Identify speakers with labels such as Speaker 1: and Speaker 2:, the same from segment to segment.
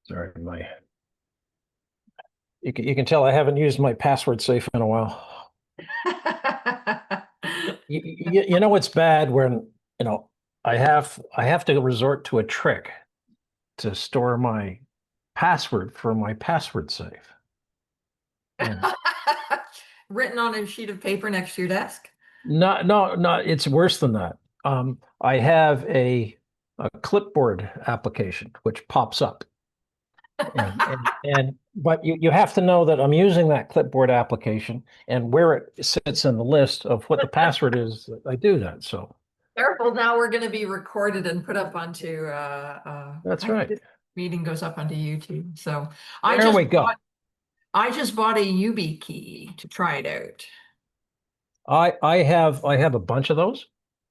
Speaker 1: Sorry, you can tell I haven't used my password safe in a while. You know what's bad when, you know, I have to resort to a trick to store my password for my password safe. And
Speaker 2: Written on a sheet of paper next to your desk.
Speaker 1: not it's worse than that. I have a clipboard application which pops up. And but you have to know that I'm using that clipboard application and where it sits in the list of what the password is that I do that. So
Speaker 2: Careful, now we're going to be recorded and put up onto,
Speaker 1: that's
Speaker 2: I think
Speaker 1: right.
Speaker 2: this meeting goes up onto YouTube. So I
Speaker 1: There
Speaker 2: just
Speaker 1: we go.
Speaker 2: bought, I just bought a YubiKey to try it out.
Speaker 1: I have a bunch of those.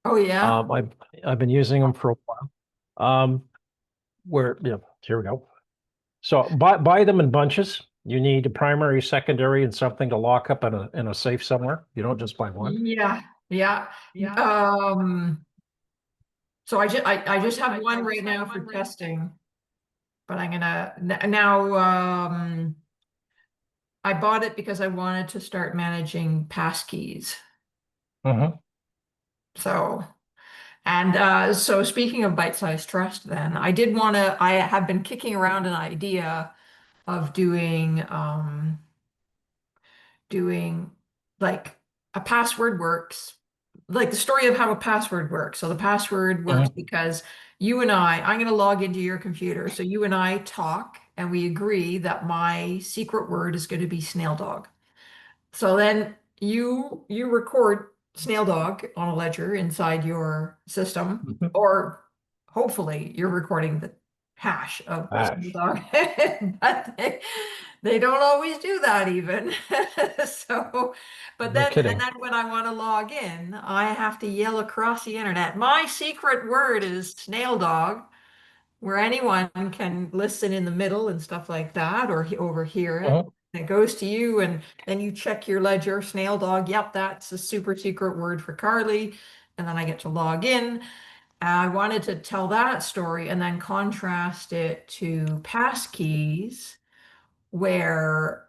Speaker 2: Oh yeah.
Speaker 1: I've been using them for a while. Where yeah, here we go. So buy them in bunches. You need a primary, secondary, and something to lock up in a safe somewhere. You don't just buy one.
Speaker 2: Yeah. Yeah. Um, so I just have one right now for testing, but I'm gonna now I bought it because I wanted to start managing passkeys.
Speaker 1: Hmm.
Speaker 2: So and so speaking of bite-sized trust, then I have been kicking around an idea of doing like a password works, like the story of how a password works. So the password works
Speaker 1: Hmm.
Speaker 2: because I'm going to log into your computer. So you and I talk and we agree that my secret word is going to be snail dog. So then you record snail dog on a ledger inside your system, or hopefully you're recording the hash of snail
Speaker 1: Ash.
Speaker 2: dog. But they don't always do that even. So,
Speaker 1: No
Speaker 2: and
Speaker 1: kidding.
Speaker 2: then when I want to log in, I have to yell across the internet. My secret word is snail dog, where anyone can listen in the middle and stuff like that, or overhear it.
Speaker 1: Mhm.
Speaker 2: It goes to you, and then you check your ledger, snail dog. Yep, that's a super secret word for Carly. And then I get to log in. I wanted to tell that story and then contrast it to passkeys, where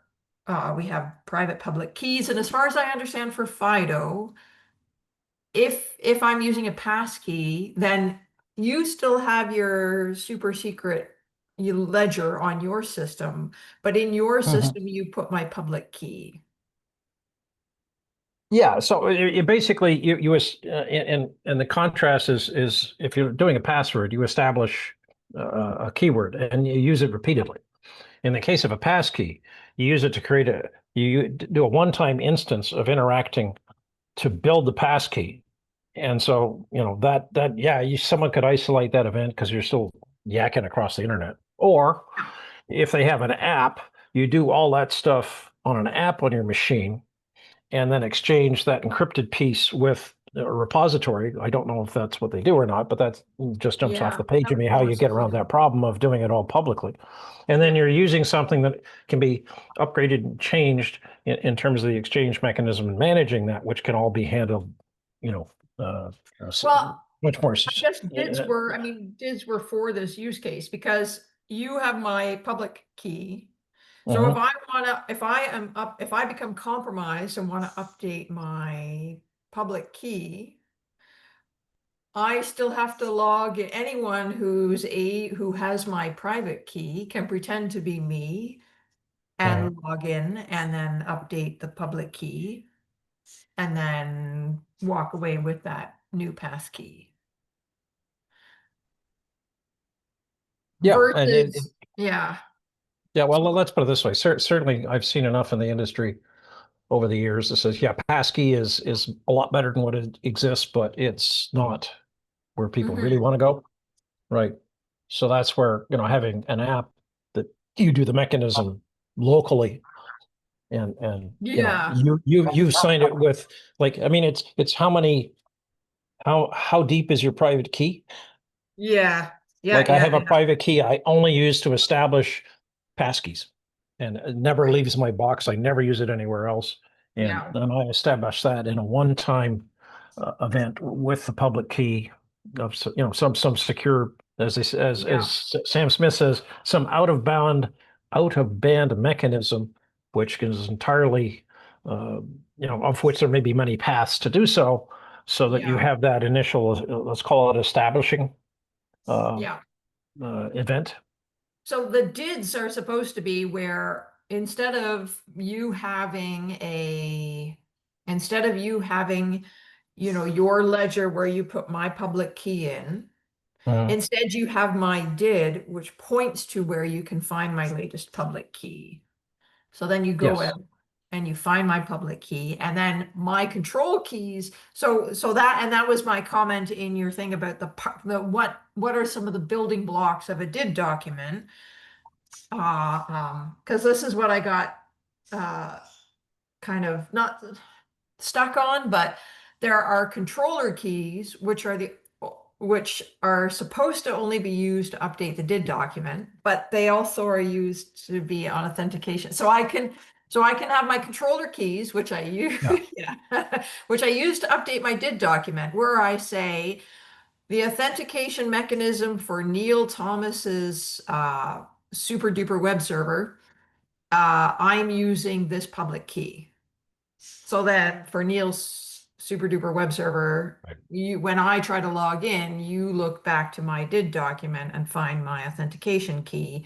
Speaker 2: we have private public keys. And as far as I understand for FIDO, if I'm using a passkey, then you still have your super secret ledger on your system, but in your
Speaker 1: Mhm.
Speaker 2: system you put my public key.
Speaker 1: Yeah, so you basically and the contrast is if you're doing a password, you establish a keyword and you use it repeatedly. In the case of a passkey, you use it to create you do a one-time instance of interacting to build the passkey. And so, yeah, someone could isolate that event because you're still yakking across the internet. Or if they have an app, you do all that stuff on an app on your machine and then exchange that encrypted piece with a repository. I don't know if that's what they do or not, but that just jumps off
Speaker 2: Yeah,
Speaker 1: the page
Speaker 2: that
Speaker 1: of me how you
Speaker 2: most
Speaker 1: get
Speaker 2: of
Speaker 1: around
Speaker 2: them.
Speaker 1: that problem of doing it all publicly. And then
Speaker 2: Yeah.
Speaker 1: you're using something that can be upgraded and changed in terms of the exchange mechanism and managing that, which can all be handled, you know, uh,
Speaker 2: Well,
Speaker 1: much more.
Speaker 2: I guess DIDs were for this use case because you have my public key. So
Speaker 1: Mhm.
Speaker 2: if I become compromised and want to update my public key, I still have to log anyone who has my private key can pretend to be me
Speaker 1: Mhm.
Speaker 2: and log in and then update the public key and then walk away with that new pass key.
Speaker 1: Yeah, and
Speaker 2: Yeah.
Speaker 1: yeah. Well, let's put it this way. Certainly, I've seen enough in the industry over the years that says, yeah, passkey is a lot better than what it exists, but it's not where people really
Speaker 2: Hmm.
Speaker 1: want to go. Right. So that's where, having an app that you do the mechanism locally and
Speaker 2: Yeah.
Speaker 1: you've signed it with, like, I mean, it's how deep is your private key?
Speaker 2: Yeah. Yeah.
Speaker 1: Like I
Speaker 2: Yeah.
Speaker 1: have a private key I only use to establish passkeys and it never
Speaker 2: Right.
Speaker 1: leaves my box. I never use it anywhere else. And
Speaker 2: Yeah.
Speaker 1: then I establish that in a one-time event with the public key of some secure
Speaker 2: Yeah.
Speaker 1: as Sam Smith says, some out of band mechanism, which is entirely, of which there may be many paths to do so, so that you
Speaker 2: Yeah.
Speaker 1: have that initial, let's call it establishing uh,
Speaker 2: Yeah.
Speaker 1: event.
Speaker 2: So the DIDs are supposed to be where instead of you having, your ledger where you put my public key in,
Speaker 1: Mhm.
Speaker 2: instead you have my DID, which points to where you can find my latest public key. So then you go
Speaker 1: Yes.
Speaker 2: out and you find my public key and then my control keys. So that was my comment in your thing about what are some of the building blocks of a DID document? Because this is what I got uh kind of not stuck on, but there are controller keys, which are supposed to only be used to update the DID document, but they also are used to be on authentication. So I can have my controller keys, which I use,
Speaker 1: Yeah.
Speaker 2: yeah, which I use to update my DID document, where I say the authentication mechanism for Neil Thomas's super duper web server. I'm using this public key. So that for Neil's super duper web server,
Speaker 1: Right.
Speaker 2: when I try to log in, you look back to my DID document and find my authentication key,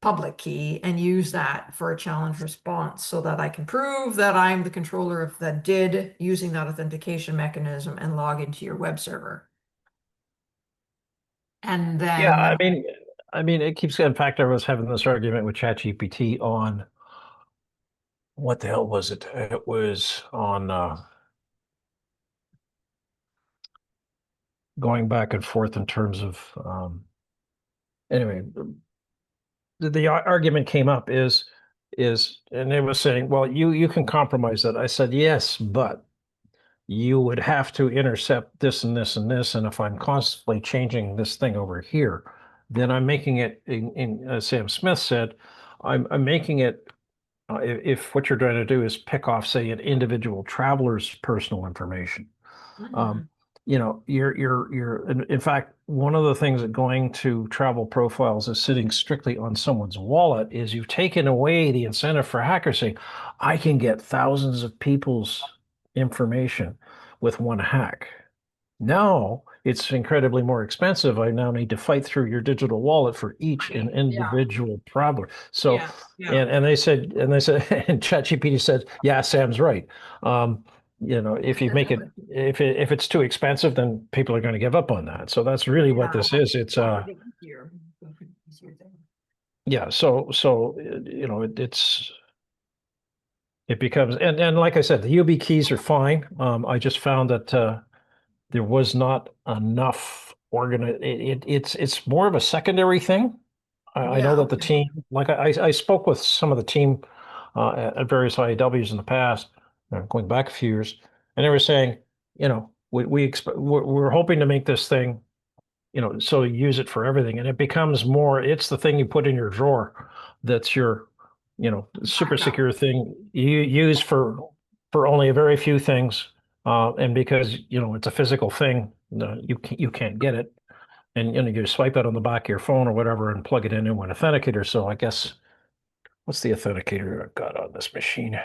Speaker 2: public key, and use that for a challenge response so that I can prove that I'm the controller of the DID using that authentication mechanism and log into your web server. And
Speaker 1: Yeah,
Speaker 2: then,
Speaker 1: it keeps. In fact, I was having this argument with ChatGPT on what the hell was it? It was on going back and forth in terms of anyway. The argument came up and it was saying, well, you can compromise that. I said yes, but you would have to intercept this and this and this, and if I'm constantly changing this thing over here, then I'm making it as Sam Smith said, I'm making it if what you're trying to do is pick off, say, an individual traveler's personal information. Um,
Speaker 2: mhm,
Speaker 1: in fact, one of the things that going to travel profiles is sitting strictly on someone's wallet is you've taken away the incentive for hackers saying, I can get thousands of people's information with one hack. Now it's incredibly more expensive. I now need to fight through your digital wallet for each
Speaker 2: right,
Speaker 1: and
Speaker 2: yeah,
Speaker 1: individual problem. So,
Speaker 2: yeah, yeah,
Speaker 1: and they said, and ChatGPT said, yeah, Sam's right. Um, if you make it, if it's too expensive, then people are going to give up on that. So that's really what
Speaker 2: yeah.
Speaker 1: this is. It's
Speaker 2: Go for the easier, go for the easier thing.
Speaker 1: yeah. So it becomes and like I said, the UB keys are fine. I just found that there was not enough it's more of a secondary thing. I know
Speaker 2: Yeah,
Speaker 1: that the
Speaker 2: okay.
Speaker 1: team, like I spoke with some of the team at various IAWs in the past, going back a few years, and they were saying, we're hoping to make this thing, so you use it for everything, and it becomes more. It's the thing you put in your drawer that's your, super
Speaker 2: Backup.
Speaker 1: secure thing you use for only a very few things, and because it's a physical thing, no, you can't get it, and you swipe it on the back of your phone or whatever and plug it into an authenticator. So I guess what's the authenticator I've got on this machine?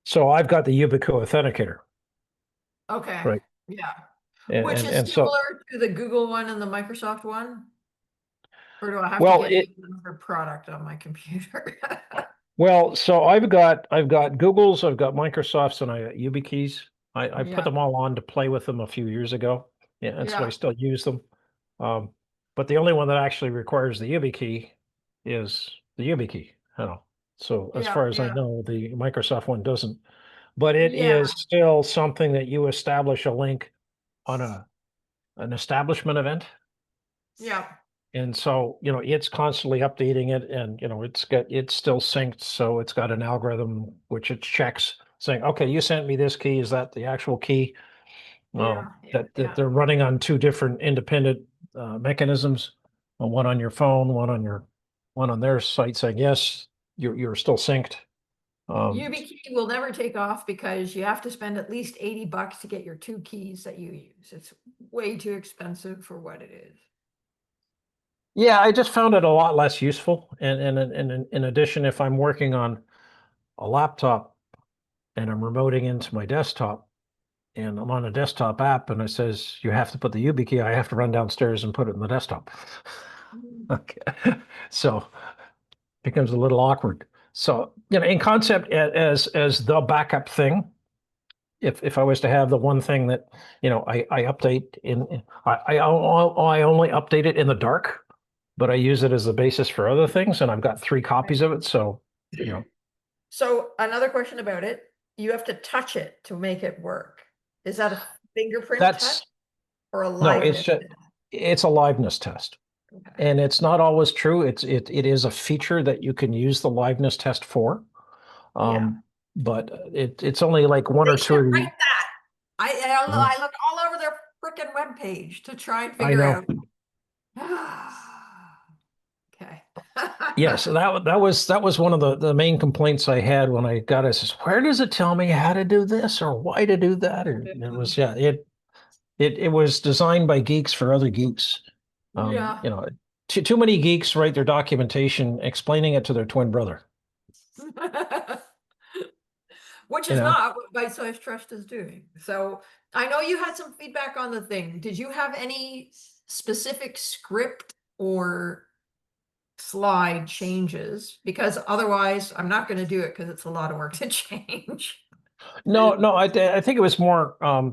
Speaker 1: So I've got the Yubico authenticator,
Speaker 2: Okay,
Speaker 1: right?
Speaker 2: yeah.
Speaker 1: And
Speaker 2: Which
Speaker 1: and,
Speaker 2: is
Speaker 1: and so
Speaker 2: similar to the Google one and the Microsoft one? Or do I have to
Speaker 1: well
Speaker 2: get
Speaker 1: it
Speaker 2: yet another product on my computer?
Speaker 1: so I've got Google's, I've got Microsoft's, and I got YubiKeys. I put
Speaker 2: Yeah,
Speaker 1: them all on to play with them a few years ago, yeah, and so I
Speaker 2: yeah,
Speaker 1: still use them. Um, but the only one that actually requires the YubiKey is the YubiKey. I don't know. So as
Speaker 2: yeah,
Speaker 1: far as I
Speaker 2: yeah,
Speaker 1: know, the Microsoft one doesn't. But it
Speaker 2: yeah,
Speaker 1: is still something that you establish a link on an establishment event.
Speaker 2: yeah.
Speaker 1: And so, it's constantly updating it, and it's still synced, so it's got an algorithm which it checks saying, okay, you sent me this key. Is that the actual key?
Speaker 2: Yeah, yeah,
Speaker 1: That
Speaker 2: yeah.
Speaker 1: they're running on two different independent mechanisms, one on your phone, one on their site saying, yes, you're still synced. Um,
Speaker 2: YubiKey will never take off because you have to spend at least $80 to get your two keys that you use. It's way too expensive for what it is.
Speaker 1: Yeah, I just found it a lot less useful. And in addition, if I'm working on a laptop and I'm remoting into my desktop and I'm on a desktop app and it says you have to put the YubiKey, I have to run downstairs and put it in the desktop. Okay. So it becomes a little awkward. So, in concept as the backup thing, if I was to have the one thing that, I update I only update it in the dark, but I use it as the basis for other things, and I've got 3 copies of it. So, you know,
Speaker 2: So another question about it, you have to touch it to make it work. Is that a fingerprint touch
Speaker 1: that's
Speaker 2: or a
Speaker 1: no, it's
Speaker 2: liveness
Speaker 1: just it's a liveness test.
Speaker 2: test? Okay.
Speaker 1: And it's not always true. It is a feature that you can use the liveness test for.
Speaker 2: Yeah.
Speaker 1: Um, but it's only like one
Speaker 2: They
Speaker 1: or two
Speaker 2: should
Speaker 1: of
Speaker 2: write
Speaker 1: the.
Speaker 2: that.
Speaker 1: Mhm.
Speaker 2: I look all over their freaking webpage to try and
Speaker 1: I
Speaker 2: figure
Speaker 1: know.
Speaker 2: out. Okay.
Speaker 1: Yeah, so that was one of the main complaints I had when I got it. Says, where does it tell me how to do this or why to do that? And it was, yeah, it was designed by geeks for other geeks.
Speaker 2: Yeah.
Speaker 1: Too many geeks write their documentation explaining it to their twin brother.
Speaker 2: Which
Speaker 1: You
Speaker 2: is
Speaker 1: know,
Speaker 2: not what Bite Size Trust is doing. So I know you had some feedback on the thing. Did you have any specific script or slide changes? Because otherwise, I'm not going to do it because it's a lot of work to change.
Speaker 1: no, no, I think it was more by,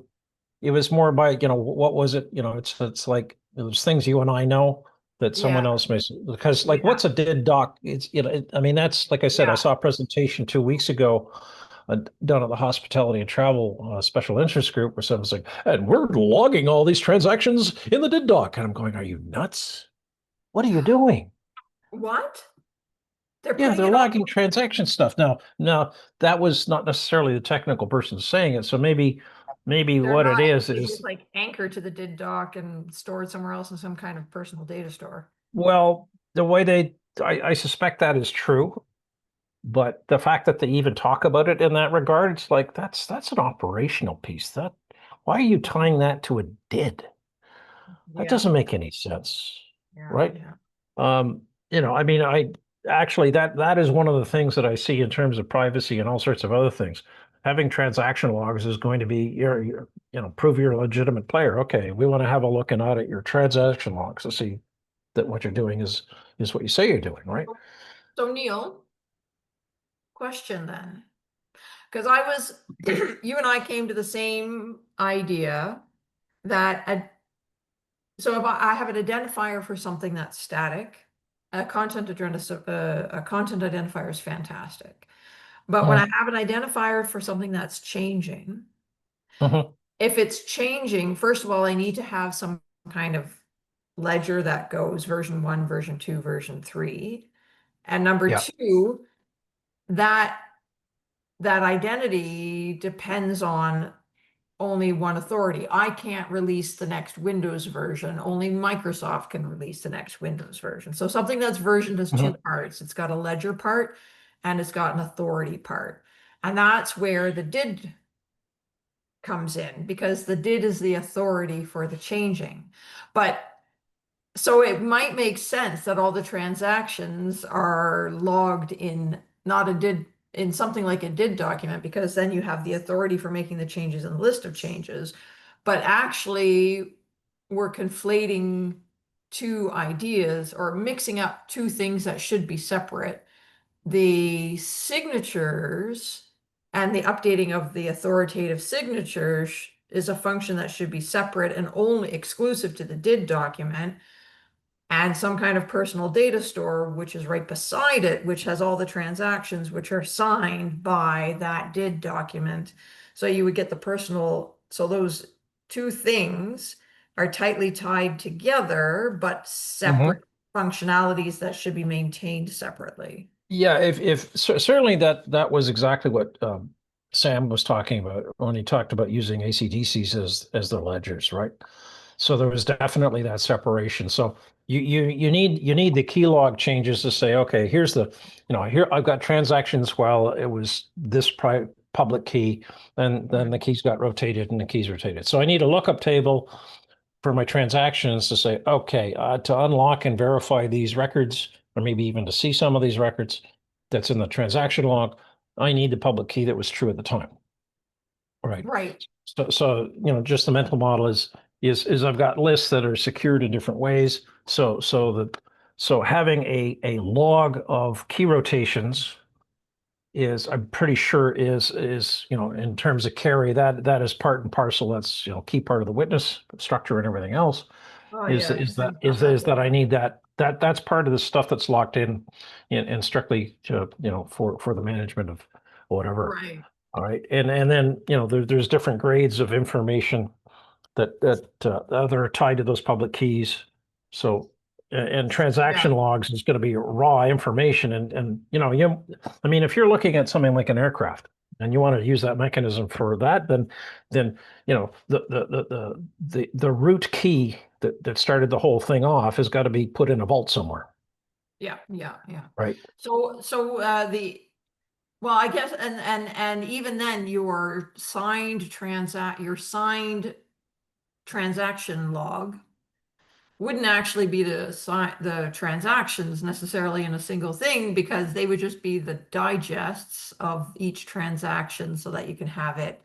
Speaker 1: what was it? It's like those things you and I know that someone
Speaker 2: Yeah,
Speaker 1: else may, because like
Speaker 2: yeah,
Speaker 1: what's a did doc? It's, I mean, that's like I said, I
Speaker 2: yeah.
Speaker 1: saw a presentation 2 weeks ago done at the hospitality and travel special interest group where someone's like, and we're logging all these transactions in the did doc. And I'm going, are you nuts? What are you doing?
Speaker 2: What? They're
Speaker 1: Yeah,
Speaker 2: putting
Speaker 1: they're
Speaker 2: it on.
Speaker 1: logging transaction stuff. Now that was not necessarily the technical person saying it. So maybe
Speaker 2: They're
Speaker 1: what it
Speaker 2: not.
Speaker 1: is
Speaker 2: They just
Speaker 1: is
Speaker 2: like anchor to the did doc and store it somewhere else in some kind of personal data store.
Speaker 1: well, the way I suspect that is true, but the fact that they even talk about it in that regard, it's like that's an operational piece. Why are you tying that to a did? That
Speaker 2: Yeah,
Speaker 1: doesn't make any sense,
Speaker 2: yeah,
Speaker 1: right?
Speaker 2: yeah.
Speaker 1: I mean, I actually that is one of the things that I see in terms of privacy and all sorts of other things. Having transaction logs is going to be prove you're a legitimate player. Okay, we want to have a look and audit your transaction logs to see that what you're doing is what you say you're doing, right?
Speaker 2: So Neil, question then. Because I was, you and I came to the same idea that, so if I have an identifier for something that's static, a content identifier is fantastic. But when I
Speaker 1: Mhm.
Speaker 2: have an identifier for something that's changing,
Speaker 1: Mhm.
Speaker 2: if it's changing, first of all, I need to have some kind of ledger that goes version 1, version 2, version 3. And number
Speaker 1: Yeah.
Speaker 2: two, that that identity depends on only one authority. I can't release the next Windows version. Only Microsoft can release the next Windows version. So something that's versioned has two
Speaker 1: Mhm.
Speaker 2: parts. It's got a ledger part and it's got an authority part. And that's where the did comes in because the did is the authority for the changing. But so it might make sense that all the transactions are logged in not a did in something like a did document because then you have the authority for making the changes in the list of changes. But actually, we're conflating two ideas or mixing up two things that should be separate. The signatures and the updating of the authoritative signatures is a function that should be separate and only exclusive to the did document and some kind of personal data store, which is right beside it, which has all the transactions which are signed by that did document. So you would get the personal, so those two things are tightly tied together, but separate
Speaker 1: Mhm.
Speaker 2: functionalities that should be maintained separately.
Speaker 1: Yeah, if certainly that was exactly what Sam was talking about when he talked about using ACDCs as their ledgers, right? So there was definitely that separation. So you need the keylog changes to say, okay, here's here I've got transactions while it was this public key, and then the keys got rotated and the keys rotated. So I need a lookup table for my transactions to say, okay, to unlock and verify these records, or maybe even to see some of these records that's in the transaction log, I need the public key that was true at the time. Right.
Speaker 2: Right.
Speaker 1: So just the mental model is I've got lists that are secured in different ways. So having a log of key rotations is, I'm pretty sure, is in terms of carry, that is part and parcel. That's key part of the witness structure and everything else.
Speaker 2: Oh,
Speaker 1: Is
Speaker 2: yeah.
Speaker 1: is that is that I need that's part of the stuff that's locked in and strictly to for the management of whatever.
Speaker 2: Right.
Speaker 1: All right, and then there's different grades of information that are tied to those public keys. So and transaction
Speaker 2: Yeah.
Speaker 1: logs is going to be raw information, and I mean, if you're looking at something like an aircraft and you want to use that mechanism for that, then the root key that started the whole thing off has got to be put in a vault somewhere,
Speaker 2: Yeah. Yeah. Yeah.
Speaker 1: right?
Speaker 2: So well, I guess, and even then your signed transaction log wouldn't actually be the transactions necessarily in a single thing, because they would just be the digests of each transaction so that you can have it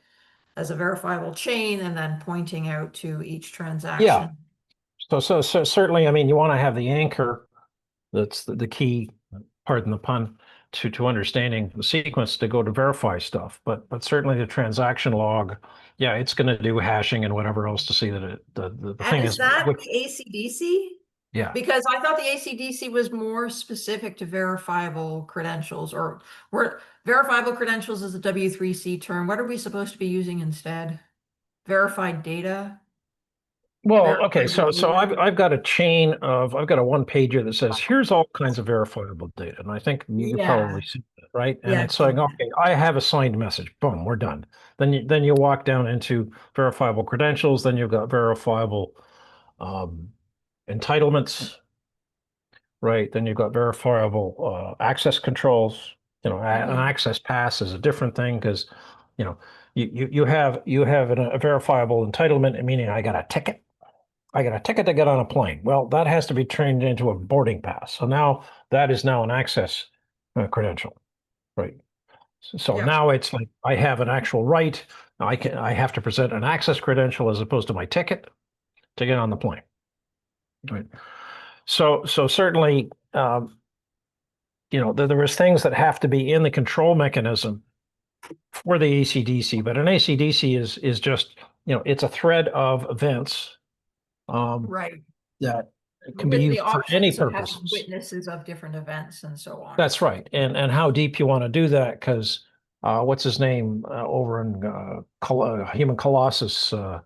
Speaker 2: as a verifiable chain and then pointing out to each
Speaker 1: Yeah.
Speaker 2: transaction.
Speaker 1: So certainly, I mean, you want to have the anchor. That's the key, pardon the pun, to understanding the sequence to go to verify stuff. But certainly the transaction log, yeah, it's going to do hashing and whatever else to see that the
Speaker 2: And
Speaker 1: thing
Speaker 2: is
Speaker 1: is
Speaker 2: that
Speaker 1: which,
Speaker 2: the ACDC?
Speaker 1: yeah.
Speaker 2: Because I thought the ACDC was more specific to verifiable credentials, or were verifiable credentials is a W3C term. What are we supposed to be using instead? Verified data?
Speaker 1: Well, okay,
Speaker 2: Verified
Speaker 1: so
Speaker 2: behavior?
Speaker 1: I've got I've got a one pager that says here's all kinds of verifiable data, and I think you've
Speaker 2: Yeah.
Speaker 1: probably seen that, right? And
Speaker 2: Yeah,
Speaker 1: it's
Speaker 2: I've seen
Speaker 1: saying,
Speaker 2: that.
Speaker 1: okay, I have a signed message. Boom, we're done. Then you walk down into verifiable credentials. Then you've got verifiable um, entitlements, right? Then you've got verifiable access controls. An
Speaker 2: Mhm.
Speaker 1: access pass is a different thing because you know you have a verifiable entitlement, meaning I got a ticket. I got a ticket to get on a plane. Well, that has to be turned into a boarding pass. So now that is now an access credential, right? So
Speaker 2: Yep.
Speaker 1: now it's like I have an actual right. I have to present an access credential as opposed to my ticket to get on the plane, right? So certainly, there was things that have to be in the control mechanism for the ACDC, but an ACDC is just it's a thread of events
Speaker 2: Right.
Speaker 1: that can be
Speaker 2: With the
Speaker 1: used for any
Speaker 2: options of having
Speaker 1: purposes.
Speaker 2: witnesses of different events and so on.
Speaker 1: That's right. And how deep you want to do that, because what's his name over in Human Colossus, Mr.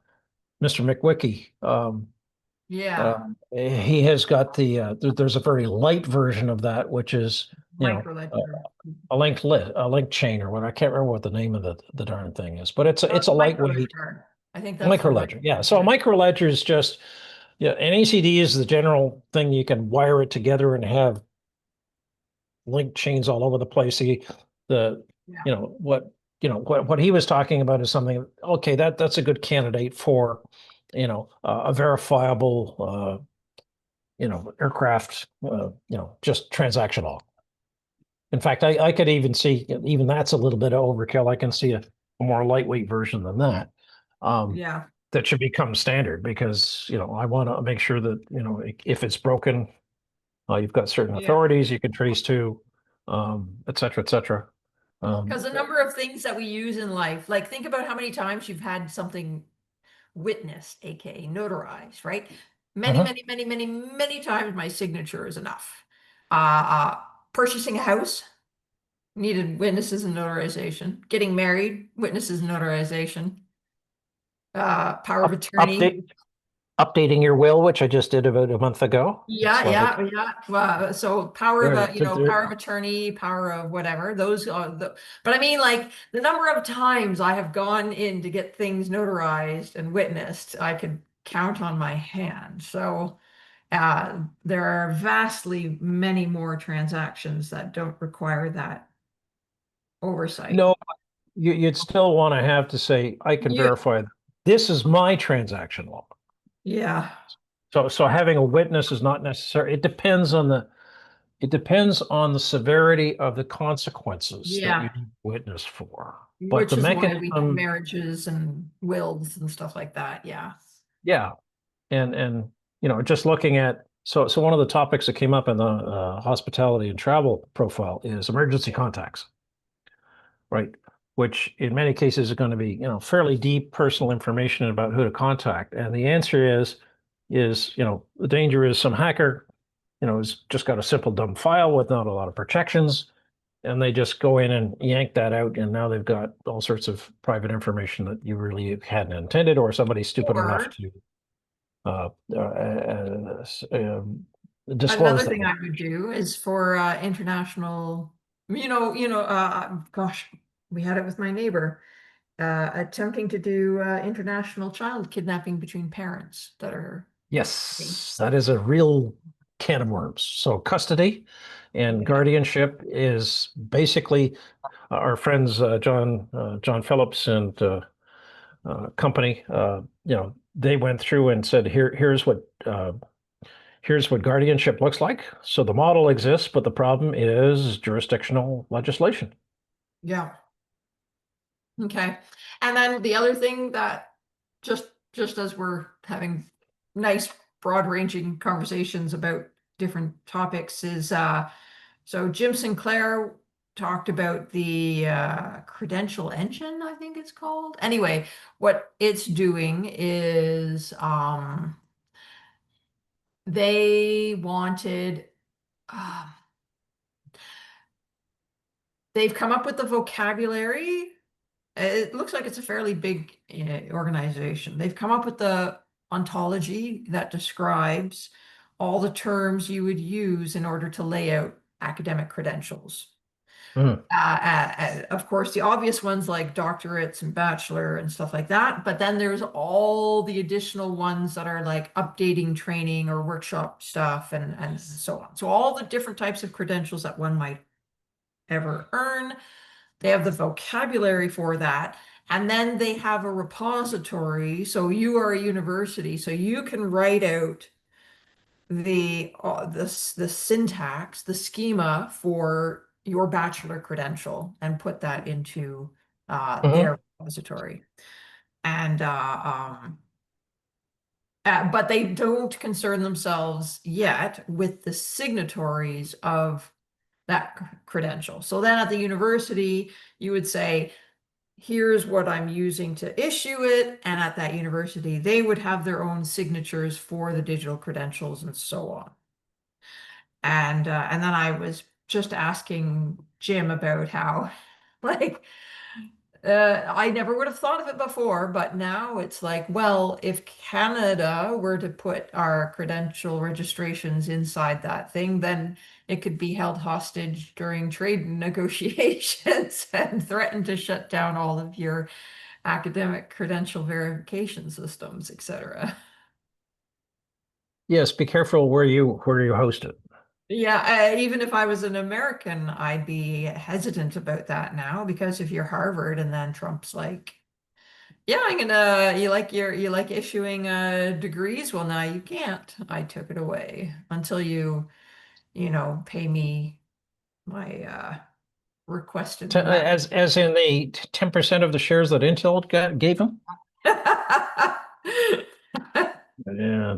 Speaker 1: McWicky,
Speaker 2: Yeah.
Speaker 1: he has got there's a very light version of that, which is,
Speaker 2: Microledger.
Speaker 1: a linked chain or what. I can't remember what the name of the darn thing is, but
Speaker 2: No,
Speaker 1: it's
Speaker 2: it's
Speaker 1: a
Speaker 2: a
Speaker 1: lightweight
Speaker 2: microledger. I think that's the
Speaker 1: microledger. Yeah. So a
Speaker 2: microledger.
Speaker 1: microledger is just, yeah, an ACD is the general thing. You can wire it together and have link chains all over the place. The
Speaker 2: Yeah.
Speaker 1: what he was talking about is something. Okay, that's a good candidate for a verifiable aircraft just transactional. In fact, I could even see even that's a little bit of overkill. I can see a more lightweight version than that.
Speaker 2: Yeah.
Speaker 1: That should become standard because I want to make sure that if it's broken, you've got certain
Speaker 2: Yeah.
Speaker 1: authorities you can trace to, et cetera, et cetera.
Speaker 2: Because the number of things that we use in life, like think about how many times you've had something witnessed, aka notarized, right? Many,
Speaker 1: uh-huh.
Speaker 2: many, many, many, many times my signature is enough. Uh, Purchasing a house needed witnesses and notarization. Getting married, witnesses and notarization. Power of attorney.
Speaker 1: Update updating your will, which I just did about a month ago. It's
Speaker 2: Yeah,
Speaker 1: like
Speaker 2: yeah, yeah. So power of
Speaker 1: there, there,
Speaker 2: power of attorney, power of whatever. Those are the. But I mean, like the number of times I have gone in to get things notarized and witnessed, I could count on my hand. So there are vastly many more transactions that don't require that oversight.
Speaker 1: no, you'd still want to have to say I can
Speaker 2: You,
Speaker 1: verify that this is my transaction log.
Speaker 2: Yeah.
Speaker 1: So having a witness is not necessary. It depends on the severity of the consequences that you
Speaker 2: Yeah.
Speaker 1: need a witness for. But the
Speaker 2: Which is why we have
Speaker 1: mechanism,
Speaker 2: marriages and wills and stuff like that. Yeah.
Speaker 1: yeah, and just looking at so one of the topics that came up in the hospitality and travel profile is emergency contacts, right? Which in many cases is going to be fairly deep personal information about who to contact, and the answer is the danger is some hacker has just got a simple dumb file with not a lot of protections, and they just go in and yank that out, and now they've got all sorts of private information that you really hadn't intended, or somebody's stupid enough
Speaker 2: Or
Speaker 1: to uh, uh, disclose
Speaker 2: another
Speaker 1: that.
Speaker 2: thing I would do is for international, gosh, we had it with my neighbor, attempting to do international child kidnapping between parents that are.
Speaker 1: Yes, that is a real can of worms. So custody and
Speaker 2: Yeah.
Speaker 1: guardianship is basically our friends John Phillips and company. They went through and said, here's what guardianship looks like. So the model exists, but the problem is jurisdictional legislation.
Speaker 2: Yeah. Okay. And then the other thing that just just as we're having nice broad-ranging conversations about different topics is so Jim Sinclair talked about the credential engine, I think it's called. Anyway, what it's doing is they wanted um they've come up with the vocabulary. It looks like it's a fairly big organization. They've come up with the ontology that describes all the terms you would use in order to lay out academic credentials.
Speaker 1: Mm.
Speaker 2: Of course, the obvious ones like doctorates and bachelor and stuff like that. But then there's all the additional ones that are like updating training or workshop stuff and so on. So all the different types of credentials that one might ever earn. They have the vocabulary for that. And then they have a repository. So you are a university, so you can write out the syntax, the schema for your bachelor credential and put that into
Speaker 1: Mhm.
Speaker 2: their repository. And but they don't concern themselves yet with the signatories of that credential. So then at the university, you would say, here's what I'm using to issue it. And at that university, they would have their own signatures for the digital credentials and so on. And then I was just asking Jim about how, like, I never would have thought of it before, but now it's like, well, if Canada were to put our credential registrations inside that thing, then it could be held hostage during trade negotiations and threaten to shut down all of your academic credential verification systems, etc.
Speaker 1: Yes, be careful where you host it.
Speaker 2: Yeah, even if I was an American, I'd be hesitant about that now because if you're Harvard and then Trump's like, yeah, I'm gonna, you like issuing degrees? Well, now you can't. I took it away until pay me my requested amount.
Speaker 1: As in the 10% of the shares that Intel gave him. Yeah,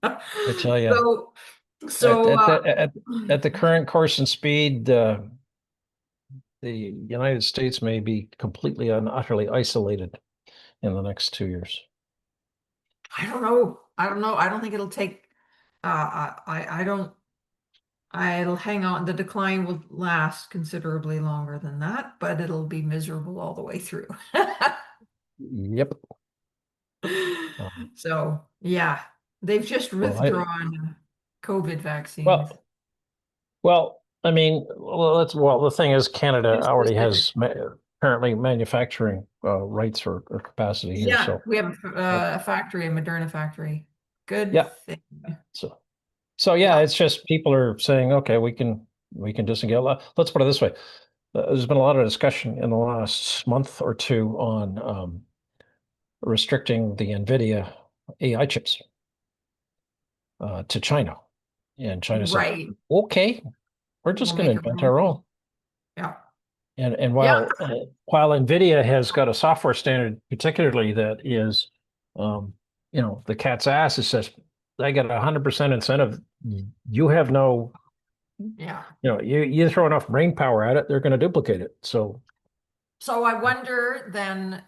Speaker 1: I tell you,
Speaker 2: So,
Speaker 1: at
Speaker 2: so
Speaker 1: at the at the current course and speed, the United States may be completely and utterly isolated in the next 2 years.
Speaker 2: I don't know. I don't know. I don't think it'll take. I don't. It'll hang on. The decline will last considerably longer than that, but it'll be miserable all the way through.
Speaker 1: Yep.
Speaker 2: So, yeah, they've just
Speaker 1: Well, I
Speaker 2: withdrawn COVID vaccines.
Speaker 1: well I mean, the thing is, Canada
Speaker 2: Too
Speaker 1: already
Speaker 2: specific.
Speaker 1: has currently manufacturing rights or capacity here.
Speaker 2: Yeah,
Speaker 1: So
Speaker 2: we have
Speaker 1: uh,
Speaker 2: a factory, a Moderna factory. Good
Speaker 1: yeah,
Speaker 2: thing.
Speaker 1: so yeah,
Speaker 2: Yeah.
Speaker 1: it's just people are saying, okay, we can disengage. Let's put it this way: there's been a lot of discussion in the last month or two on restricting the NVIDIA AI chips to China. And China said,
Speaker 2: Right.
Speaker 1: okay, we're just
Speaker 2: We'll
Speaker 1: going to
Speaker 2: make it.
Speaker 1: invent our own.
Speaker 2: Yeah.
Speaker 1: And
Speaker 2: Yeah.
Speaker 1: while NVIDIA has got a software standard, particularly that is, the cat's ass, it says they get 100% incentive. You have no,
Speaker 2: Yeah.
Speaker 1: you throw enough brain power at it, they're going to duplicate it. So
Speaker 2: So I wonder then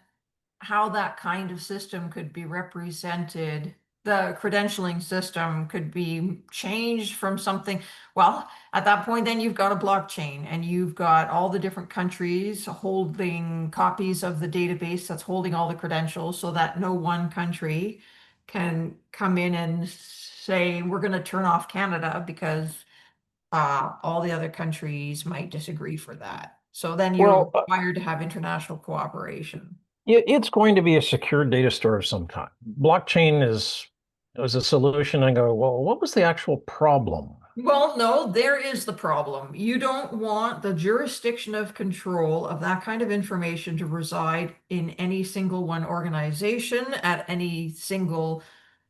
Speaker 2: how that kind of system could be represented. The credentialing system could be changed from something. Well, at that point, then you've got a blockchain and you've got all the different countries holding copies of the database that's holding all the credentials so that no one country can come in and say, we're going to turn off Canada because all the other countries might disagree for that. So then you're
Speaker 1: well,
Speaker 2: required to have international cooperation.
Speaker 1: it's going to be a secure data store of some kind. Blockchain is a solution. I go, well, what was the actual problem?
Speaker 2: Well, no, there is the problem. You don't want the jurisdiction of control of that kind of information to reside in any single one organization at any single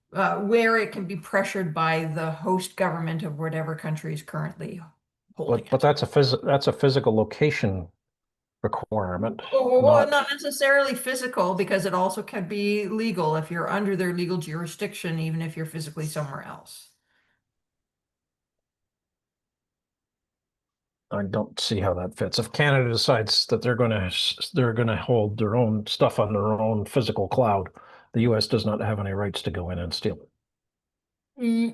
Speaker 2: where it can be pressured by the host government of whatever country is currently holding
Speaker 1: But
Speaker 2: it.
Speaker 1: that's a physical location requirement,
Speaker 2: Well,
Speaker 1: not.
Speaker 2: not necessarily physical, because it also can be legal if you're under their legal jurisdiction, even if you're physically somewhere else.
Speaker 1: I don't see how that fits. If Canada decides that they're going to hold their own stuff on their own physical cloud, the U.S. does not have any rights to go in and steal it.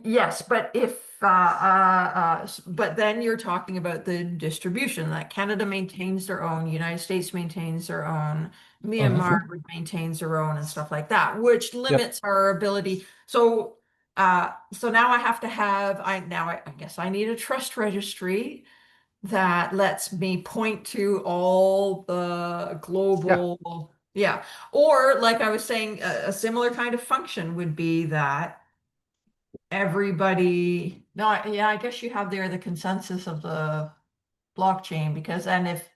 Speaker 2: Yes, but but then you're talking about the distribution that Canada maintains their own, United States maintains their own, Myanmar maintains their own, and stuff like that, which
Speaker 1: Yep.
Speaker 2: limits our ability. So now I have to have I guess I need a trust registry that lets me point to all the
Speaker 1: Yeah.
Speaker 2: global, yeah. Or like I was saying, a similar kind of function would be that everybody, no, yeah, I guess you have there the consensus of the blockchain, because then if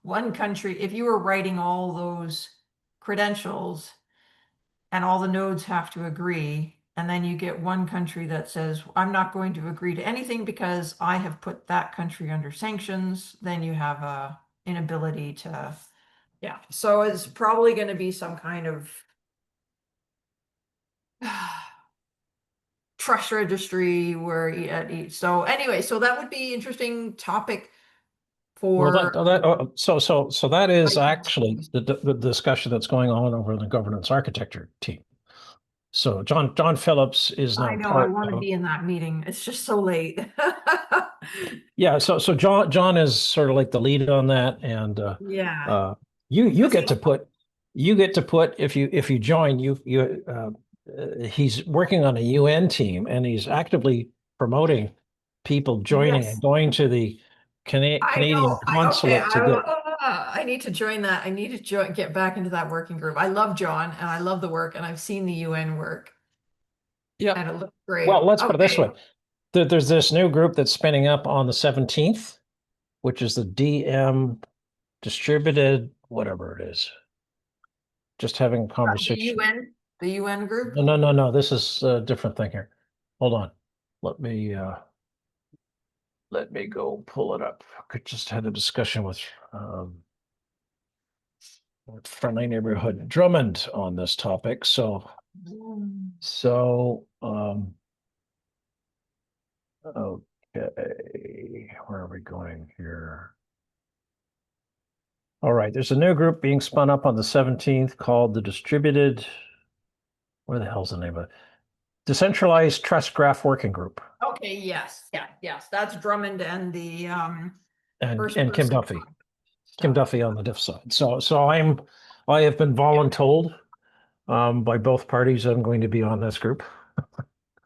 Speaker 2: one country, if you were writing all those credentials and all the nodes have to agree, and then you get one country that says, I'm not going to agree to anything because I have put that country under sanctions, then you have a inability to, yeah. So it's probably going to be some kind of trust registry where so anyway, so that would be interesting topic
Speaker 1: Well,
Speaker 2: for
Speaker 1: so that is actually
Speaker 2: like,
Speaker 1: the discussion that's going on over the governance architecture team. So John Phillips is
Speaker 2: I
Speaker 1: now
Speaker 2: know I
Speaker 1: part
Speaker 2: want to
Speaker 1: of.
Speaker 2: be in that meeting. It's just so late.
Speaker 1: Yeah, so John is sort of like the lead on that, and
Speaker 2: Yeah.
Speaker 1: uh, you
Speaker 2: Because
Speaker 1: get to put if you join he's working on a UN team, and he's actively promoting people joining
Speaker 2: yes,
Speaker 1: and going to the
Speaker 2: I
Speaker 1: Canadian
Speaker 2: know. Okay,
Speaker 1: consulate to get.
Speaker 2: I need to join that. I need to get back into that working group. I love John and I love the work, and I've seen the UN work
Speaker 1: Yeah.
Speaker 2: and it looks
Speaker 1: Well,
Speaker 2: great.
Speaker 1: let's put it this way.
Speaker 2: Okay.
Speaker 1: There's this new group that's spinning up on the 17th, which is the DM distributed, whatever it is. Just having a
Speaker 2: The
Speaker 1: conversation.
Speaker 2: UN, the UN group.
Speaker 1: No. This is a different thing here. Hold on. Let me go pull it up. I just had a discussion with friendly neighborhood Drummond on this topic.
Speaker 2: Mm.
Speaker 1: Okay, where are we going here? All right, there's a new group being spun up on the 17th called the Distributed, where the hell's the name of it? Decentralized Trust Graph Working Group.
Speaker 2: Okay, yes, yes, that's Drummond and the first
Speaker 1: And Kim
Speaker 2: person
Speaker 1: Duffy. Kim
Speaker 2: stuff.
Speaker 1: Duffy on the diff side. So I have been voluntold by both parties. I'm going to be on this group.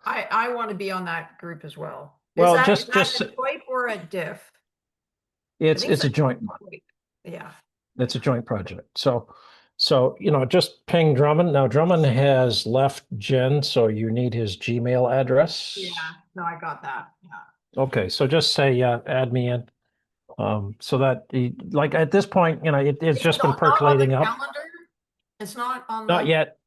Speaker 2: I want to be on that group as well.
Speaker 1: Well,
Speaker 2: Is that
Speaker 1: just
Speaker 2: a TOIP or a diff? I think
Speaker 1: it's a joint.
Speaker 2: TOIP. Yeah.
Speaker 1: It's a joint project. So just ping Drummond. Now Drummond has left Jen, so you need his Gmail address.
Speaker 2: Yeah. No, I got that. Yeah.
Speaker 1: Okay, so just say add me in. So that like at this point, it's just been
Speaker 2: Not on the
Speaker 1: percolating up.
Speaker 2: calendar. It's not on
Speaker 1: Not
Speaker 2: the.
Speaker 1: yet.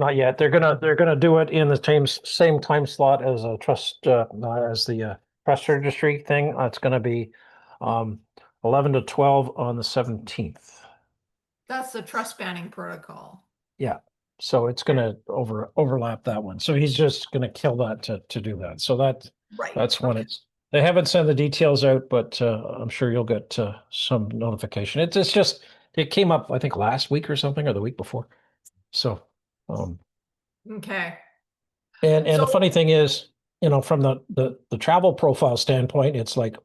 Speaker 1: Not yet. They're gonna do it in the same time slot as a trust as the trust registry thing. It's gonna be 11 to 12 on the 17th.
Speaker 2: That's the trust banning protocol.
Speaker 1: Yeah. So it's gonna overlap that one. So he's just gonna kill that to do that. So
Speaker 2: Right.
Speaker 1: that's when
Speaker 2: Okay.
Speaker 1: they haven't sent the details out, but I'm sure you'll get some notification. It's just it came up I think last week or something or the week before. So um
Speaker 2: Okay.
Speaker 1: and the
Speaker 2: So,
Speaker 1: funny thing is, from the travel profile standpoint, it's like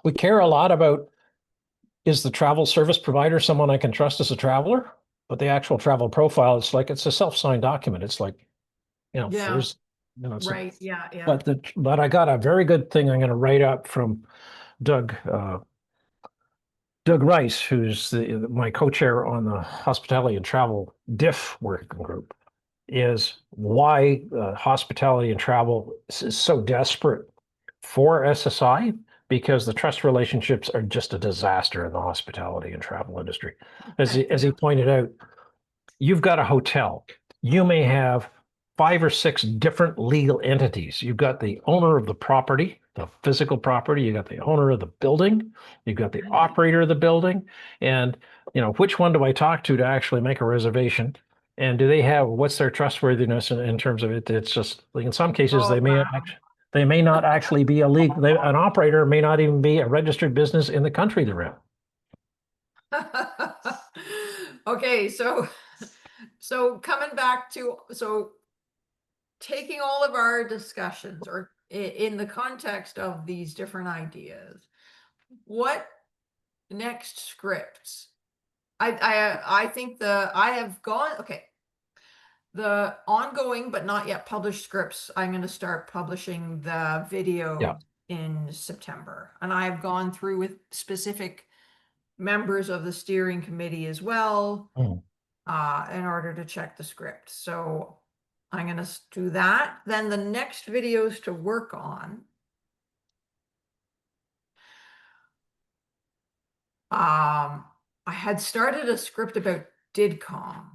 Speaker 1: we care a lot about is the travel service provider someone I can trust as a traveler? But the actual travel profile, it's like it's a self-signed document. It's like,
Speaker 2: yeah,
Speaker 1: there's, it's
Speaker 2: right. Yeah, yeah.
Speaker 1: but I got a very good thing I'm going to write up from Doug Doug Rice, who's my co-chair on the hospitality and travel DIF working group, is why hospitality and travel is so desperate for SSI because the trust relationships are just a disaster in the hospitality and travel industry. As
Speaker 2: Okay,
Speaker 1: he pointed out, you've got a hotel. You may have 5 or 6 different legal entities. You've got the owner of the property, the physical property. You got the owner of the building. You've got the operator of the building. And, which one do I talk to actually make a reservation? And do they have, what's their trustworthiness in terms of it? It's just like in some cases,
Speaker 2: Oh,
Speaker 1: they may not actually be a legal, an operator may not even be a registered business in the country they're in.
Speaker 2: wow. Okay, so coming back to taking all of our discussions or in the context of these different ideas, what next scripts? I think I have gone, okay. The ongoing but not yet published scripts, I'm going to start publishing the
Speaker 1: Yeah.
Speaker 2: video in September. And I've gone through with specific members of the steering committee as well,
Speaker 1: Mm.
Speaker 2: in order to check the script. So I'm going to do that. Then the next videos to work on. I had started a script about DIDCOM,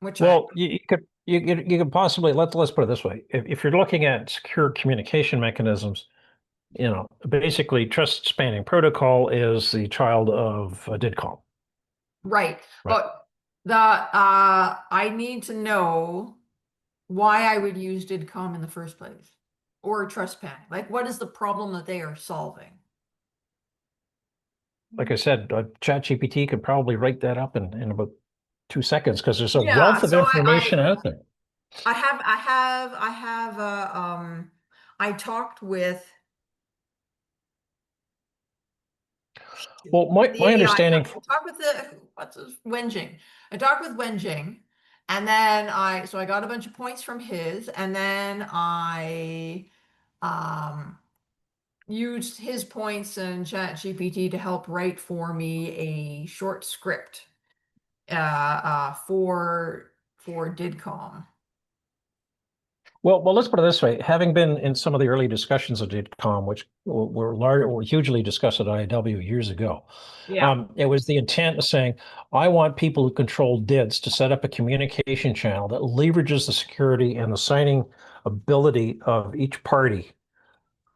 Speaker 2: which
Speaker 1: Well, you could possibly let's put it this way. If you're looking at secure communication mechanisms, basically trust spanning protocol is the child of DIDCOM.
Speaker 2: right.
Speaker 1: Right.
Speaker 2: But I need to know why I would use DIDCOM in the first place or trust panic. Like, what is the problem that they are solving?
Speaker 1: Like I said, ChatGPT could probably write that up in about 2 seconds because there's a
Speaker 2: Yeah,
Speaker 1: wealth of
Speaker 2: so
Speaker 1: information out there.
Speaker 2: I talked with
Speaker 1: Well,
Speaker 2: the
Speaker 1: my
Speaker 2: AI. I
Speaker 1: understanding,
Speaker 2: talked with what's his Wenjing. I talked with Wenjing, and then I got a bunch of points from his, and then I um used his points and ChatGPT to help write for me a short script for DIDCOM.
Speaker 1: well, let's put it this way. Having been in some of the early discussions of DIDCOM, which were hugely discussed at IW years ago,
Speaker 2: Yeah.
Speaker 1: it was the intent of saying, I want people who control DIDs to set up a communication channel that leverages the security and the signing ability of each party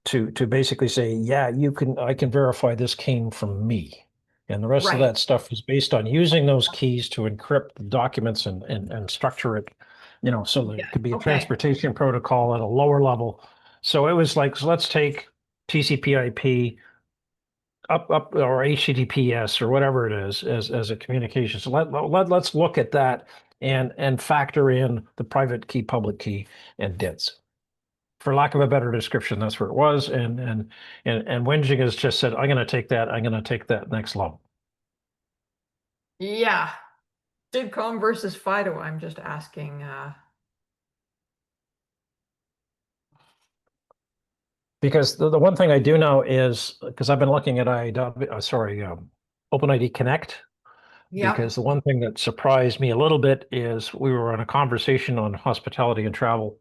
Speaker 1: to basically say, yeah, I can verify this came from me. And the rest of
Speaker 2: Right.
Speaker 1: that stuff is based on using those keys to encrypt the documents and structure it, so that
Speaker 2: Yeah.
Speaker 1: it could be a
Speaker 2: Okay.
Speaker 1: transportation protocol at a lower level. So it was like, so let's take TCP/IP up or HTTPS or whatever it is as a communication. So let's look at that and factor in the private key, public key, and DIDs. For lack of a better description, that's where it was. And Wenjing has just said, I'm going to take that next level.
Speaker 2: Yeah. DIDCOM versus FIDO. I'm just asking.
Speaker 1: Because the one thing I do know is because I've been looking at OpenID Connect,
Speaker 2: Yep.
Speaker 1: because the one thing that surprised me a little bit is we were on a conversation on hospitality and travel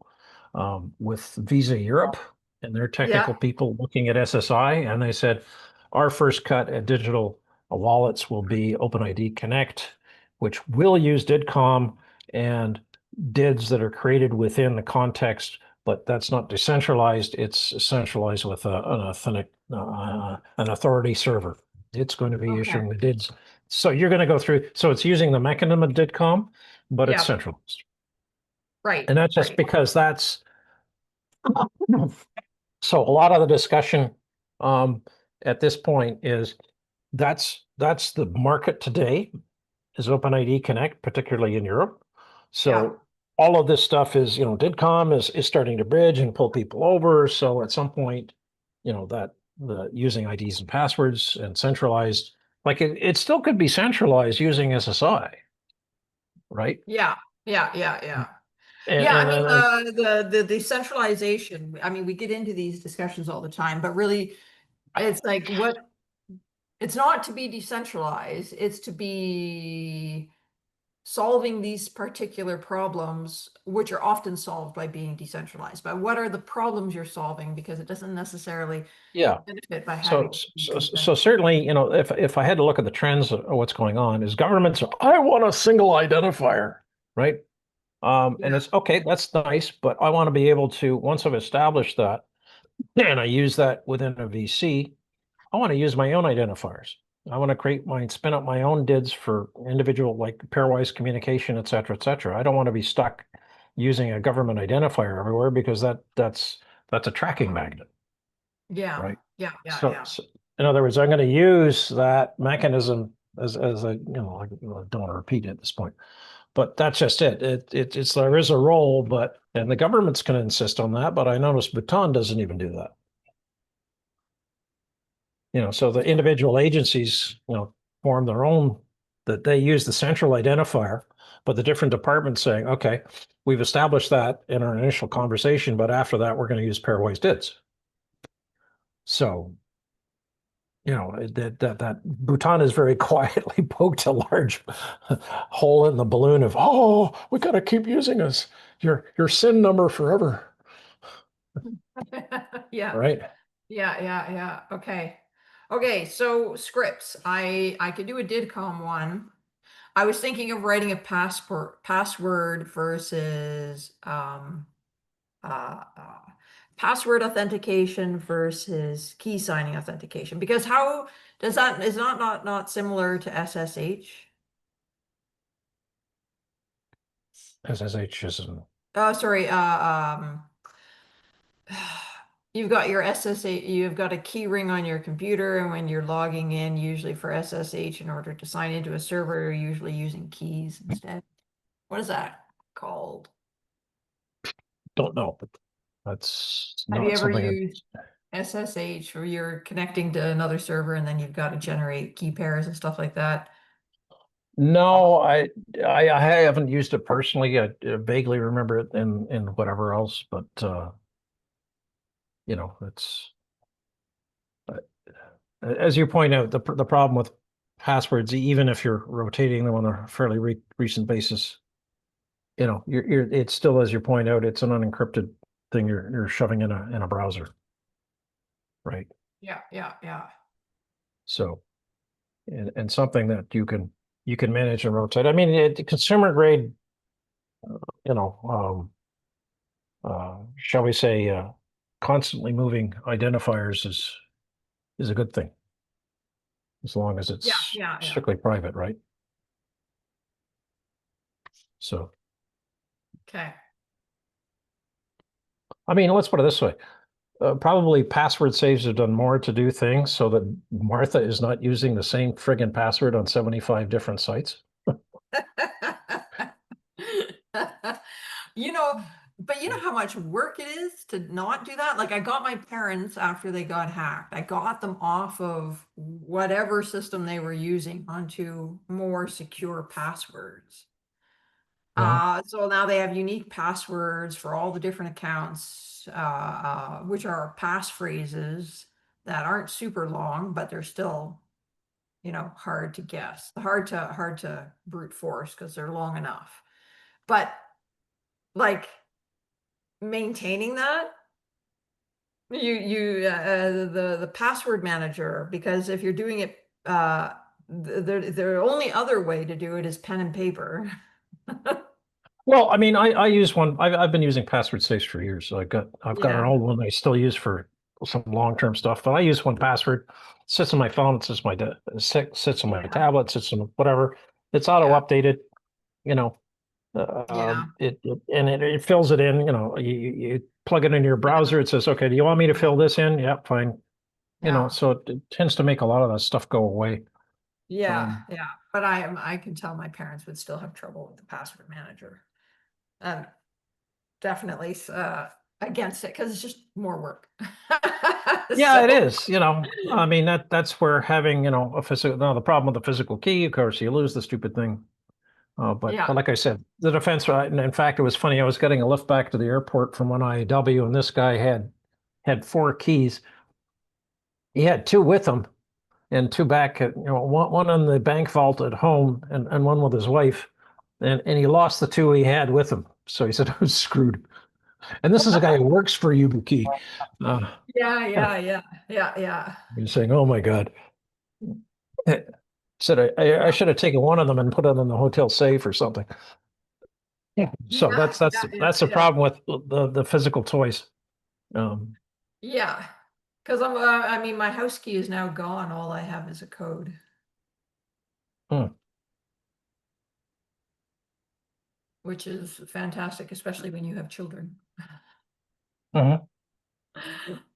Speaker 1: with Visa Europe and their technical
Speaker 2: Yeah.
Speaker 1: people looking at SSI, and they said our first cut at digital wallets will be OpenID Connect, which will use DIDCOM and DIDs that are created within the context, but that's not decentralized. It's centralized with an authority server. It's going to be
Speaker 2: Okay.
Speaker 1: issuing the DIDs. So you're going to go through. So it's using the mechanism of DIDCOM, but it's
Speaker 2: Yeah.
Speaker 1: centralized.
Speaker 2: Right.
Speaker 1: And that's just
Speaker 2: Right.
Speaker 1: because that's so a lot of the discussion at this point is that's the market today is OpenID Connect, particularly in Europe. So all of this stuff is, DIDCOM is starting to bridge and pull people over. So at some point, that the using IDs and passwords and centralized, like it still could be centralized using SSI, right?
Speaker 2: Yeah. Yeah. Yeah. Yeah.
Speaker 1: And,
Speaker 2: Yeah, I
Speaker 1: and
Speaker 2: mean,
Speaker 1: then
Speaker 2: the decentralization, I mean, we get into these discussions all the time, but really it's like it's not to be decentralized, it's to be solving these particular problems, which are often solved by being decentralized. But what are the problems you're solving? Because it doesn't necessarily
Speaker 1: yeah.
Speaker 2: benefit by
Speaker 1: So,
Speaker 2: having it be
Speaker 1: so
Speaker 2: decentralized.
Speaker 1: certainly, if I had to look at the trends of what's going on, is governments are, I want a single identifier, right? And
Speaker 2: Yeah.
Speaker 1: it's okay, that's nice, but I want to be able to, once I've established that, and I use that within a VC, I want to use my own identifiers. I want to spin up my own DIDs for individual, like pairwise communication, et cetera, et cetera. I don't want to be stuck using a government identifier everywhere because that's a tracking magnet,
Speaker 2: Yeah.
Speaker 1: right?
Speaker 2: Yeah. Yeah.
Speaker 1: So,
Speaker 2: Yeah.
Speaker 1: so in other words, I'm going to use that mechanism as I, I don't want to repeat it at this point, but that's just it. It's there is a role, and the government's going to insist on that, but I notice Bhutan doesn't even do that. So the individual agencies, form their own, that they use the central identifier, but the different departments saying, okay, we've established that in our initial conversation, but after that, we're going to use pairwise DIDs. So, that Bhutan is very quietly poked a large hole in the balloon of, oh, we got to keep using this, your SIN number forever,
Speaker 2: Yeah.
Speaker 1: right?
Speaker 2: Yeah, yeah, yeah. Okay. Okay, so scripts. I could do a DIDCOM one. I was thinking of writing a password versus password authentication versus key signing authentication, because how does that is not similar to SSH?
Speaker 1: SSH isn't.
Speaker 2: Oh, sorry. You've got your SSH, you've got a key ring on your computer, and when you're logging in, usually for SSH, in order to sign into a server, you're usually using keys instead. What is that called?
Speaker 1: Don't know, but that's
Speaker 2: Have you
Speaker 1: not
Speaker 2: ever
Speaker 1: something
Speaker 2: used SSH where you're connecting to another server and then you've got to generate key pairs and stuff like that?
Speaker 1: No, I haven't used it personally. I vaguely remember it in whatever else, but it's as you point out, the problem with passwords, even if you're rotating them on a fairly recent basis, it's still, as you point out, it's an unencrypted thing you're shoving in a browser, right?
Speaker 2: Yeah, yeah, yeah.
Speaker 1: So, and something that you can manage and rotate. I mean, consumer grade, you know, shall we say, constantly moving identifiers is a good thing, as long as
Speaker 2: Yeah,
Speaker 1: it's
Speaker 2: yeah, yeah.
Speaker 1: strictly private, right? So,
Speaker 2: Okay.
Speaker 1: I mean, let's put it this way. Probably password saves have done more to do things so that Martha is not using the same friggin' password on 75 different sites.
Speaker 2: You know, but you know how much work it is to not do that? Like I got my parents after they got hacked. I got them off of whatever system they were using onto more secure passwords.
Speaker 1: Mhm.
Speaker 2: So now they have unique passwords for all the different accounts, which are passphrases that aren't super long, but they're still, hard to guess, hard to brute force because they're long enough. But like maintaining that, the password manager, because if you're doing it the only other way to do it is pen and paper.
Speaker 1: Well, I mean, I use one. I've been using password safes for years. So I've got an
Speaker 2: Yeah,
Speaker 1: old one I still use for some long-term stuff, but I use one password. It sits on my phone, it sits on sits on my
Speaker 2: yeah,
Speaker 1: tablet, sits on whatever. It's auto
Speaker 2: yeah,
Speaker 1: updated, you know.
Speaker 2: yeah,
Speaker 1: It fills it in, you plug it into your
Speaker 2: yeah,
Speaker 1: browser. It says, okay, do you want me to
Speaker 2: yeah,
Speaker 1: fill this in? Yeah, fine.
Speaker 2: yeah,
Speaker 1: So it tends to make a lot of that stuff go away.
Speaker 2: yeah,
Speaker 1: Um,
Speaker 2: yeah. But I can tell my parents would still have trouble with the password manager. Um, definitely against it because it's just more work.
Speaker 1: Yeah, it
Speaker 2: So
Speaker 1: is. I mean that's where having, a physical. Now the problem with the physical key, of course, you lose the stupid thing. But
Speaker 2: yeah,
Speaker 1: like I said, the defense. And in fact, it was funny. I was getting a lift back to the airport from one IAW, and this guy had four keys. He had two with him and two back at, one in the bank vault at home and one with his wife. And he lost the two he had with him. So he said, I was screwed. And this is a guy who works for YubiKey. Uh,
Speaker 2: yeah,
Speaker 1: yeah,
Speaker 2: yeah, yeah, yeah, yeah,
Speaker 1: he's saying, oh my God. He said I
Speaker 2: yeah,
Speaker 1: should have taken one of them and put it in the hotel safe or something. Yeah. So
Speaker 2: yeah,
Speaker 1: that's that's
Speaker 2: yeah, yeah,
Speaker 1: that's the
Speaker 2: yeah.
Speaker 1: problem with the physical toys. Um,
Speaker 2: Yeah, because I mean, my house key is now gone. All I have is a code,
Speaker 1: hmm.
Speaker 2: which is fantastic, especially when you have children.
Speaker 1: Mhm.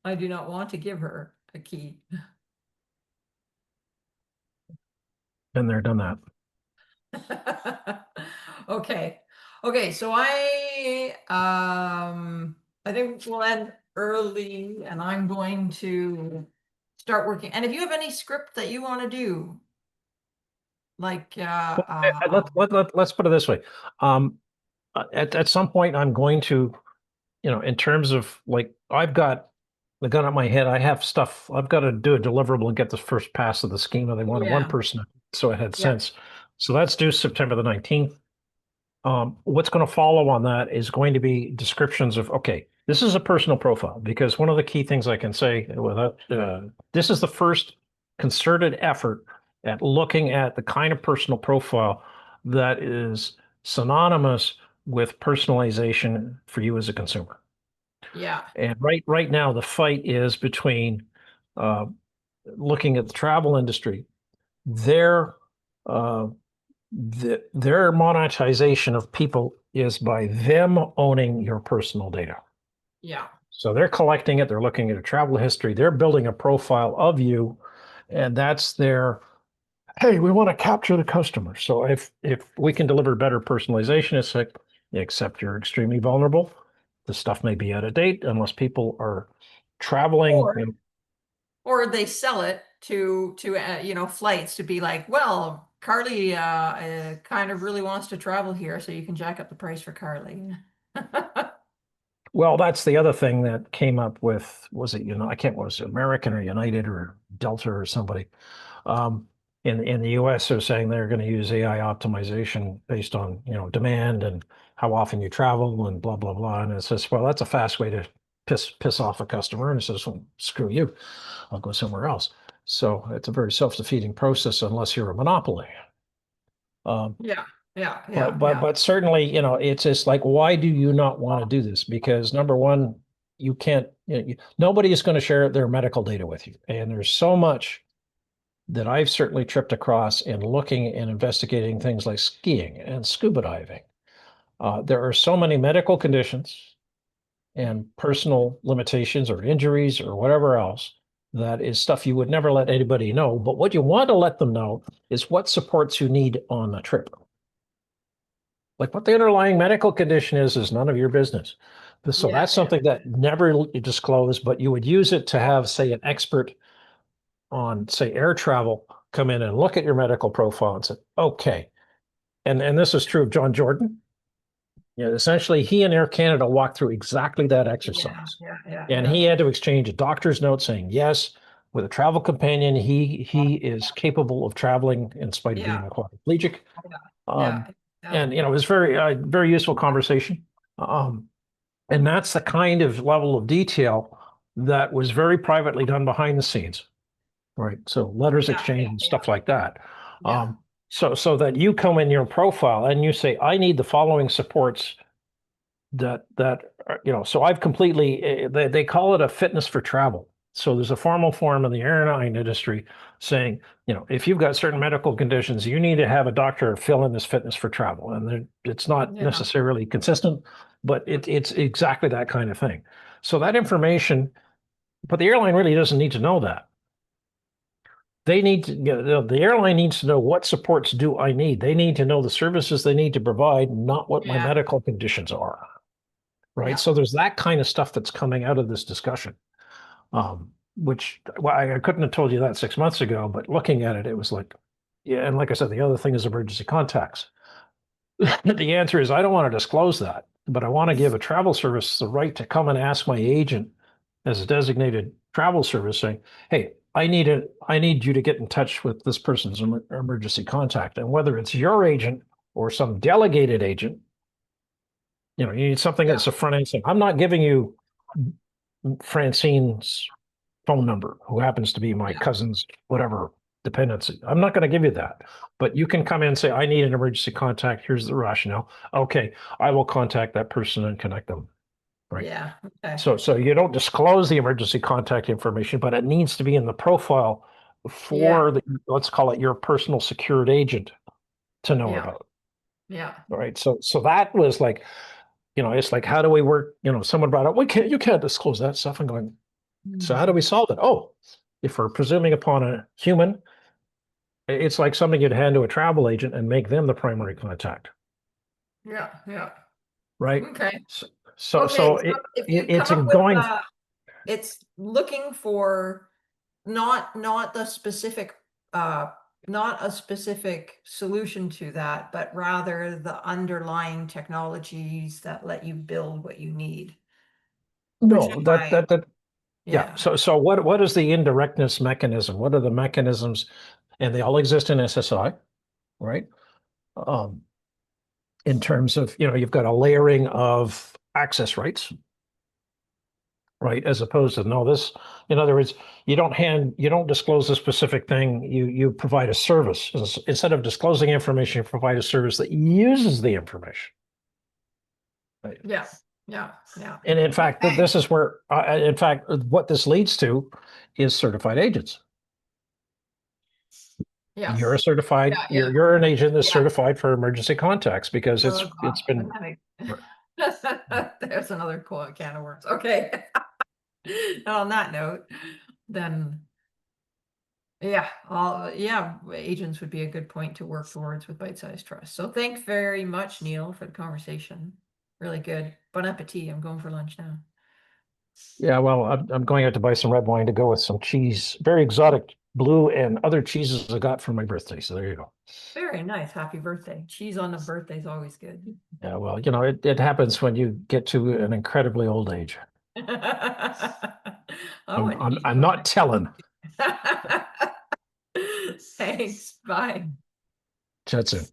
Speaker 2: I do not want to give her a key.
Speaker 1: Been there, done that.
Speaker 2: Okay. Okay, so I think we'll end early and I'm going to start working. And if you have any script that you want to do, like
Speaker 1: Well, let's put it this way. Um, at some point, I'm going to, in terms of like, I've got the gun at my head. I have stuff. I've got to do a deliverable and get the first pass of the schema. They wanted one
Speaker 2: yeah,
Speaker 1: person, so it had
Speaker 2: yeah,
Speaker 1: sense. So that's due September the 19th. What's going to follow on that is going to be descriptions of, okay, this is a personal profile, because one of the key things I can say without, this is the first concerted effort at looking at the kind of personal profile that is synonymous with personalization for you as a consumer.
Speaker 2: yeah,
Speaker 1: And right now, the fight is between uh, looking at the travel industry, their uh, their monetization of people is by them owning your personal data.
Speaker 2: yeah,
Speaker 1: So they're collecting it, they're looking at a travel history, they're building a profile of you, and that's their, hey, we want to capture the customer. So if we can deliver better personalization, it's like, except you're extremely vulnerable. The stuff may be out of date unless people are traveling.
Speaker 2: or or they sell it to flights to be like, well, Carly kind of really wants to travel here, so you can jack up the price for Carly.
Speaker 1: Well, that's the other thing that came up with, was it, I can't, was it American or United or Delta or somebody? Um, in the US, they're saying they're going to use AI optimization based on, demand and how often you travel and blah, blah, blah. And it says, well, that's a fast way to piss off a customer. And it says, well, screw you, I'll go somewhere else. So it's a very self-defeating process unless you're a monopoly. Um,
Speaker 2: Yeah, yeah,
Speaker 1: but
Speaker 2: yeah,
Speaker 1: but
Speaker 2: yeah,
Speaker 1: but certainly, it's just like, why do you not want to do this? Because number one, you can't, nobody is going to share their medical data with you. And there's so much that I've certainly tripped across in looking and investigating things like skiing and scuba diving. There are so many medical conditions and personal limitations or injuries or whatever else that is stuff you would never let anybody know. But what you want to let them know is what supports you need on the trip. Like what the underlying medical condition is none of your business. So
Speaker 2: yeah,
Speaker 1: that's
Speaker 2: yeah,
Speaker 1: something that never disclose, but you would use it to have, say, an expert on, say, air travel come in and look at your medical profile and say, okay. And this is true of John Jordan. Essentially, he and Air Canada walked through exactly that
Speaker 2: yeah,
Speaker 1: exercise.
Speaker 2: yeah, yeah,
Speaker 1: And
Speaker 2: yeah,
Speaker 1: he had to exchange a doctor's note saying, yes, with a travel companion, he is capable of traveling in spite of being
Speaker 2: yeah,
Speaker 1: a quadriplegic.
Speaker 2: yeah,
Speaker 1: Um,
Speaker 2: yeah,
Speaker 1: and it was very useful conversation. Um, and that's the kind of level of detail that was very privately done behind the scenes, right? So letters
Speaker 2: yeah,
Speaker 1: exchanged
Speaker 2: yeah,
Speaker 1: and
Speaker 2: yeah,
Speaker 1: stuff like that.
Speaker 2: Yeah.
Speaker 1: So that you come in your profile and you say, I need the following supports so I've completely, they call it a fitness for travel. So there's a formal form in the airline industry saying, if you've got certain medical conditions, you need to have a doctor fill in this fitness for travel. And it's not
Speaker 2: Yeah.
Speaker 1: necessarily consistent, but it's exactly that kind of thing. So that information, but the airline really doesn't need to know that. They need to, the airline needs to know what supports do I need. They need to know the services they need to provide, not what my
Speaker 2: Yeah.
Speaker 1: medical conditions are. Right.
Speaker 2: Yeah.
Speaker 1: So there's that kind of stuff that's coming out of this discussion, which I couldn't have told you that 6 months ago, but looking at it, it was like, yeah. And like I said, the other thing is emergency contacts. The answer is I don't want to disclose that, but I want to give a travel service the right to come and ask my agent as a designated travel service saying, hey, I need you to get in touch with this person's emergency contact. And whether it's your agent or some delegated agent, you need something
Speaker 2: Yeah.
Speaker 1: that's a front end thing. I'm not giving you Francine's phone number, who happens to be my
Speaker 2: Yeah.
Speaker 1: cousin's whatever dependency. I'm not going to give you that, but you can come in and say, I need an emergency contact. Here's the rationale. Okay, I will contact that person and connect them. Right.
Speaker 2: Yeah. Okay.
Speaker 1: So you don't disclose the emergency contact information, but it needs to be in the profile for let's call it your personal secured agent to know
Speaker 2: Yeah.
Speaker 1: about.
Speaker 2: Yeah.
Speaker 1: All right. So that was like, it's like, how do we work? Someone brought up, you can't disclose that stuff. I'm going, so how do we solve it? Oh, if we're presuming upon a human, it's like something you'd hand to a travel agent and make them the primary contact,
Speaker 2: Yeah. Yeah.
Speaker 1: right?
Speaker 2: Okay.
Speaker 1: So
Speaker 2: Okay. So
Speaker 1: it,
Speaker 2: if you
Speaker 1: it's
Speaker 2: come
Speaker 1: in
Speaker 2: up with
Speaker 1: going.
Speaker 2: it's looking for not the specific not a specific solution to that, but rather the underlying technologies that let you build what you need. Which
Speaker 1: No,
Speaker 2: is
Speaker 1: that
Speaker 2: why,
Speaker 1: that that yeah.
Speaker 2: yeah.
Speaker 1: So what is the indirectness mechanism? What are the mechanisms? And they all exist in SSI, right? Um, in terms of, you've got a layering of access rights, right? As opposed to no, this, in other words, you don't disclose a specific thing. You provide a service. Instead of disclosing information, you provide a service that uses the information. Right.
Speaker 2: Yeah. Yeah. Yeah.
Speaker 1: And in fact,
Speaker 2: Okay.
Speaker 1: this is where, in fact, what this leads to is certified agents.
Speaker 2: Yes.
Speaker 1: You're a certified,
Speaker 2: Yeah. Yeah.
Speaker 1: you're an agent that's
Speaker 2: Yeah.
Speaker 1: certified for emergency contacts because
Speaker 2: Oh,
Speaker 1: it's been.
Speaker 2: There's another cool can of worms. Okay. On that note, then agents would be a good point to work towards with bite-sized trust. So thanks very much, Neil, for the conversation. Really good. Bon appetit. I'm going for lunch now.
Speaker 1: Yeah, well, I'm going out to buy some red wine to go with some cheese, very exotic blue and other cheeses I got for my birthday. So there you go.
Speaker 2: Very nice. Happy birthday. Cheese on the birthday is always good.
Speaker 1: Yeah, well, it happens when you get to an incredibly old age.
Speaker 2: Oh,
Speaker 1: I'm not telling.
Speaker 2: Thanks. Bye.
Speaker 1: Chat soon.